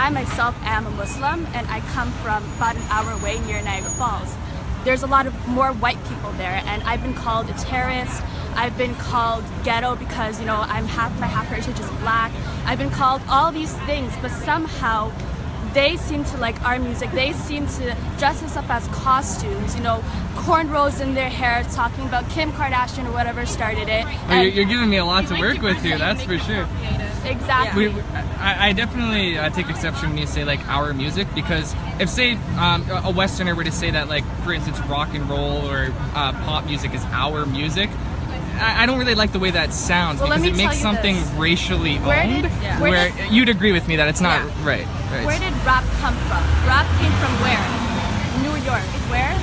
I myself am a Muslim, and I come from about an hour away near Niagara Falls. There's a lot of more white people there, and I've been called a terrorist. I've been called ghetto because, you know, my half heritage is black. I've been called all these things, but somehow they seem to like our music. They seem to dress us up as costumes, you know, cornrows in their hair, talking about Kim Kardashian or whatever started it. Well, you're giving me a lot to work with here, that's for sure. Exactly. I definitely take exception when you say like our music, because if say a Westerner were to say that, like for instance rock and roll or pop music is our music, I don't really like the way that sounds, because it makes something racially owned, where you'd agree with me that it's not right. Where did rap come from? Rap came from where? New York. Where?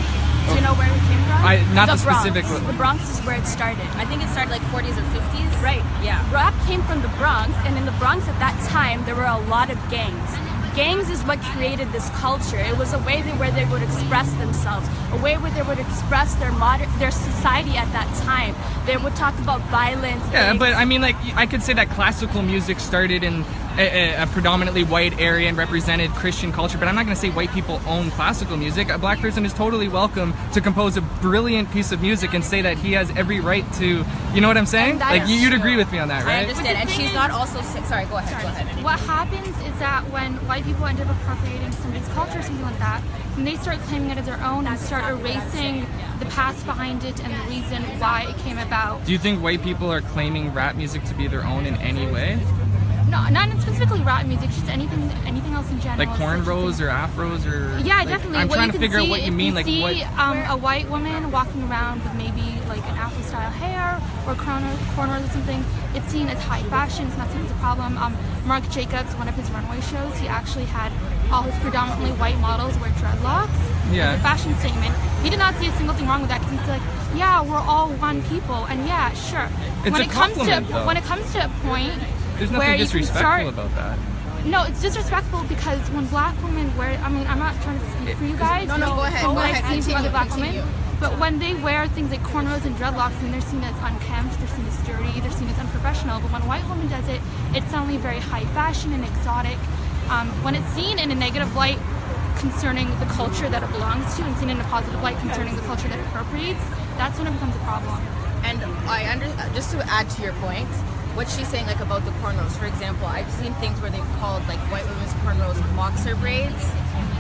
Do you know where it came from? Not the specific. The Bronx is where it started. I think it started like 40s or 50s. Right. Yeah. Rap came from the Bronx, and in the Bronx at that time there were a lot of gangs. Gangs is what created this culture. It was a way where they would express themselves, a way where they would express their society at that time. They would talk about violence. Yeah, but I mean, like, I could say that classical music started in a predominantly white area and represented Christian culture, but I'm not going to say white people own classical music. A black person is totally welcome to compose a brilliant piece of music and say that he has every right to, you know what I'm saying? Like, you'd agree with me on that, right? I understand, and she's not also, sorry, go ahead. What happens is that when white people end up appropriating somebody's culture or something like that, and they start claiming it as their own and start erasing the past behind it and the reason why it came about. Do you think white people are claiming rap music to be their own in any way? No, not specifically rap music, just anything else in general. Like cornrows or afros or... Yeah, like, definitely. I'm what trying you to can figure out see, what you mean. Like see, what? A white woman walking around with maybe like an afro-style hair or cornrows or something, it's seen as high fashion. It's not seen as a problem. Marc Jacobs, one of his runway shows, he actually had all his predominantly white models wear dreadlocks. Yeah. As a fashion statement. He did not see a single thing wrong with that, because he's like, yeah, we're all one people, and yeah, sure. It's when a compliment, though. When it comes to a point there's where nothing you can start, disrespectful about that. no, it's disrespectful because when black women wear, I mean, I'm not trying to speak for you guys. No, go ahead. From Go what ahead. I've seen from other black Continue. women. But when they wear things like cornrows and dreadlocks, then they're seen as unkempt, they're seen as dirty, they're seen as unprofessional. But when a white woman does it, it's suddenly very high fashion and exotic. When it's seen in a negative light concerning the culture that it belongs to, and seen in a positive light concerning the culture that it appropriates, that's when it becomes a problem. And just to add to your point, what she's saying, like about the cornrows, for example, I've seen things where they've called like white women's cornrows boxer braids,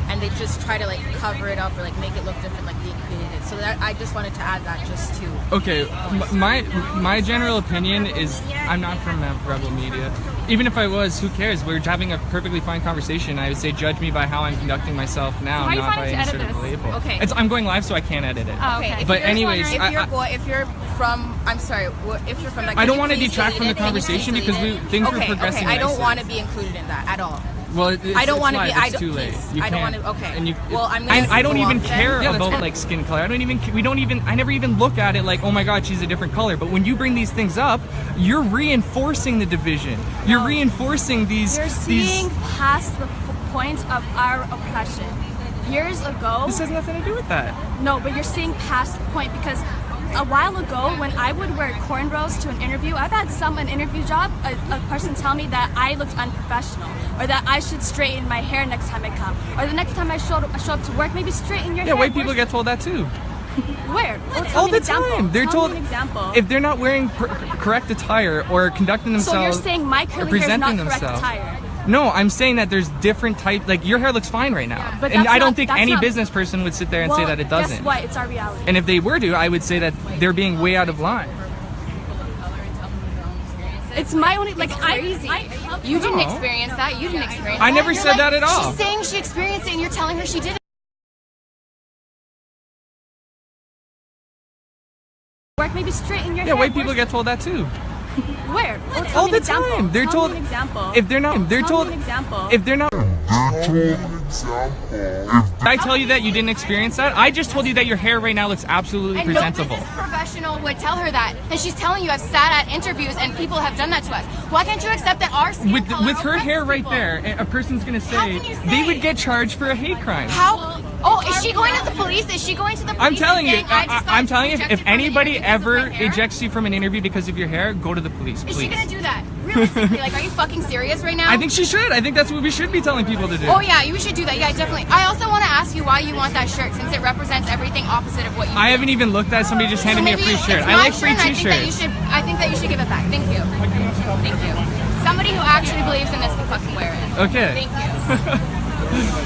and they just try to like cover it up or like make it look different, like they created it. So that I just wanted to add that just to. Okay, my general opinion is I'm not from Rebel Media. Even if I was, who cares? We're having a perfectly fine conversation. I would say judge me by how I'm conducting myself now, So not by any sort of label. Okay. I'm going live, so I can't edit it. Oh, okay. But anyways, if you're from, I'm sorry, if you're from, like, I don't want to detract from the conversation because things were progressing. Okay, I don't want to be included in that at all. Well, I don't want to be. It's too late. I don't want to. Okay. And well, I'm gonna I don't even go care off about like skin color. I never even look at it like, oh my god, she's a different color. But when you bring these things up, you're reinforcing the division. You're reinforcing these. You're seeing past the point of our oppression. Years ago. This has nothing to do with that. No, but you're seeing past the point, because a while ago, when I would wear cornrows to an interview, I've had an interview job, a person tell me that I looked unprofessional, or that I should straighten my hair next time I come, or the next time I show up to work, maybe straighten your hair. Yeah, white people get told that too. Where? All the time. They're told an example. if they're not wearing correct attire or conducting themselves. So you're saying my curly hair is not correct attire? No, I'm saying that there's different types. Like, your hair looks fine right now, but and I don't think any business person would sit there and say that it doesn't. Guess what? It's our reality. And if they were to, I would say that they're being way out of line. It's my only, like, crazy. You didn't experience that. You didn't experience that. I never said that at all. She's saying she experienced it, and you're telling her she didn't. Work, maybe straighten your hair. Yeah, white people get told that too. Where? All the time. They're told if they're not. They're told if they're not. Did I tell you that you didn't experience that? I just told you that your hair right now looks absolutely presentable. No business professional would tell her that, and she's telling you I've sat at interviews and people have done that to us. Why can't you accept that our skin color with her hair right people? there, a person's gonna How say can you they say? would get charged for a hate crime. How? Oh, is she going to the police? Is she going to the police? I'm telling you, and saying, I'm telling you, ejected if from an anybody interview because of ever my hair? ejects you from an interview because of your hair, go to the police, please. Is she going to do that? Really? Realistically, like, are you fucking serious right now? I think she should. I think that's what we should be telling people to do. Oh yeah, you should do that. Yeah, definitely. I also want to ask you why you want that shirt, since it represents everything opposite of what you. I haven't even looked at it. Somebody just handed me a free shirt. I like free t-shirts. I think that you should give it back. Thank you. Thank you. Somebody who actually believes in this can fucking wear it. Okay. Thank you.